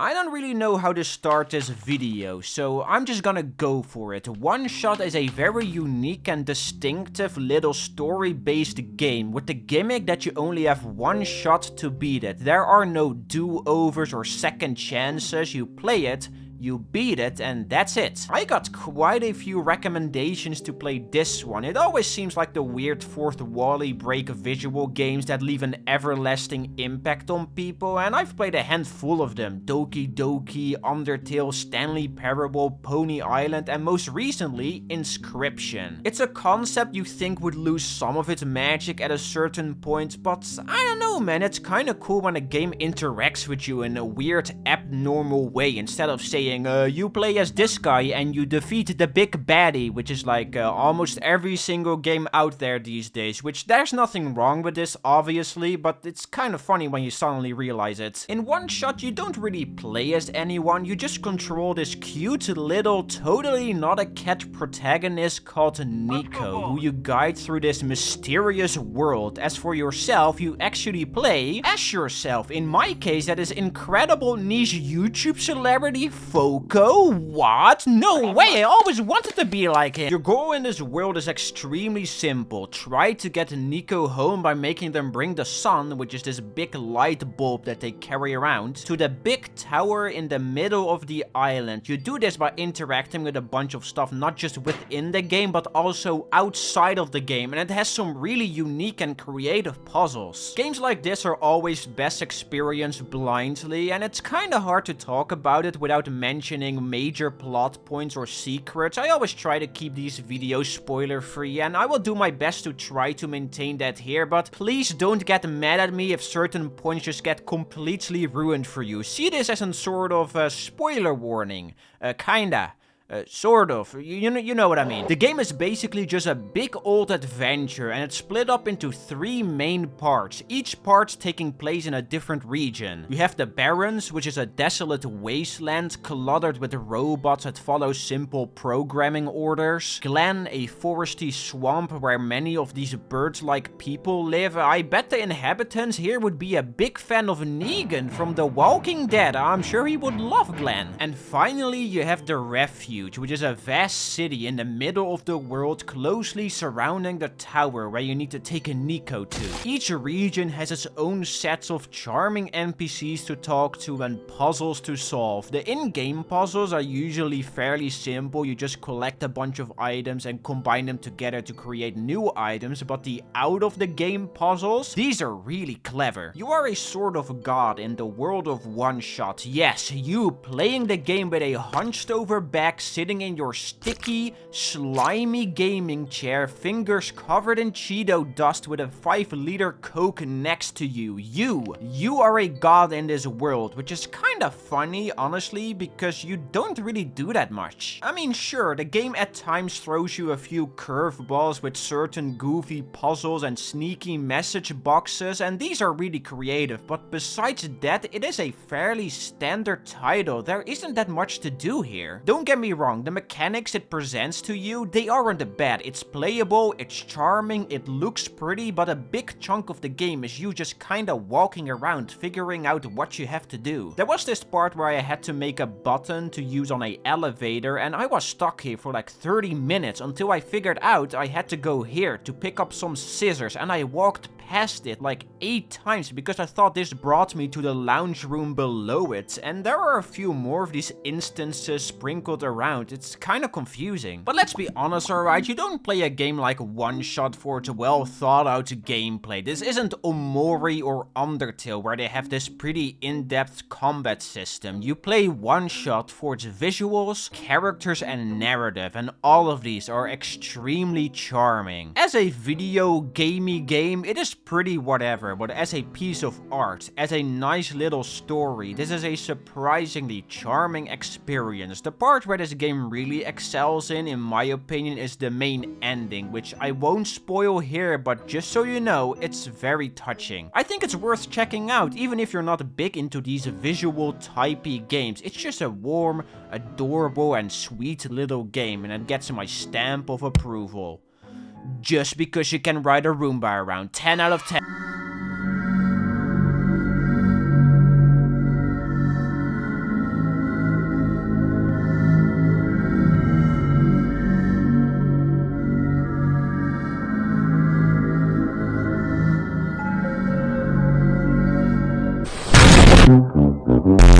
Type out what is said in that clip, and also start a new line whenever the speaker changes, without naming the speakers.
I don't really know how to start this video, so I'm just gonna go for it. Oneshot is a very unique and distinctive little story-based game with the gimmick that you only have one shot to beat it. There are no do-overs or second chances. You play it, you beat it, and that's it. I got quite a few recommendations to play this one. It always seems like the weird fourth wall break visual games that leave an everlasting impact on people, and I've played a handful of them. Doki Doki, Undertale, Stanley Parable, Pony Island, and most recently, Inscription. It's a concept you think would lose some of its magic at a certain point, but I don't know, man, it's kinda cool when a game interacts with you in a weird, abnormal way, instead of saying, you play as this guy and you defeat the big baddie, which is like almost every single game out there these days, which there's nothing wrong with this, obviously, but it's kind of funny when you suddenly realize it. In Oneshot, you don't really play as anyone, you just control this cute little, totally not a cat protagonist called Nico, who you guide through this mysterious world. As for yourself, you actually play as yourself. In my case, that is incredible niche YouTube celebrity Foekoe? What? No way, I always wanted to be like him. Your goal in this world is extremely simple. Try to get Nico home by making them bring the sun, which is this big light bulb that they carry around, to the big tower in the middle of the island. You do this by interacting with a bunch of stuff, not just within the game, but also outside of the game, and it has some really unique and creative puzzles. Games like this are always best experienced blindly, and it's kinda hard to talk about it without mentioning major plot points or secrets. I always try to keep these videos spoiler free, and I will do my best to try to maintain that here, but please don't get mad at me if certain points just get completely ruined for you. See this as a sort of spoiler warning. Kinda. Sort of. You know what I mean. The game is basically just a big old adventure, and it's split up into 3 main parts, each part taking place in a different region. You have the Barrens, which is a desolate wasteland cluttered with robots that follow simple programming orders. Glen, a foresty swamp where many of these birds-like people live. I bet the inhabitants here would be a big fan of Negan from The Walking Dead. I'm sure he would love Glen. And finally, you have the Refuge, which is a vast city in the middle of the world closely surrounding the tower where you need to take a Nico to. Each region has its own sets of charming NPCs to talk to and puzzles to solve. The in-game puzzles are usually fairly simple. You just collect a bunch of items and combine them together to create new items, but the out-of-the-game puzzles, these are really clever. You are a sort of god in the world of Oneshot. Yes, you playing the game with a hunched over back, sitting in your sticky, slimy gaming chair, fingers covered in Cheeto dust with a 5-liter Coke next to you. You are a god in this world, which is kinda funny, honestly, because you don't really do that much. I mean, sure, the game at times throws you a few curveballs with certain goofy puzzles and sneaky message boxes, and these are really creative, but besides that, it is a fairly standard title. There isn't that much to do here. Don't get me wrong, the mechanics it presents to you, they aren't bad. It's playable, it's charming, it looks pretty, but a big chunk of the game is you just kinda walking around figuring out what you have to do. There was this part where I had to make a button to use on an elevator, and I was stuck here for like 30 minutes until I figured out I had to go here to pick up some scissors, and I walked past it like 8 times because I thought this brought me to the lounge room below it, and there are a few more of these instances sprinkled around. It's kind of confusing. But let's be honest, alright, you don't play a game like Oneshot for its well thought out gameplay. This isn't Omori or Undertale where they have this pretty in-depth combat system. You play Oneshot for its visuals, characters and narrative, and all of these are extremely charming. As a video gamey game, it is pretty whatever, but as a piece of art, as a nice little story, this is a surprisingly charming experience. The part where this game really excels in my opinion, is the main ending, which I won't spoil here, but just so you know, it's very touching. I think it's worth checking out, even if you're not big into these visual typey games. It's just a warm, adorable, and sweet little game, and it gets my stamp of approval. Just because you can ride a Roomba around, 10 out of 10.
you.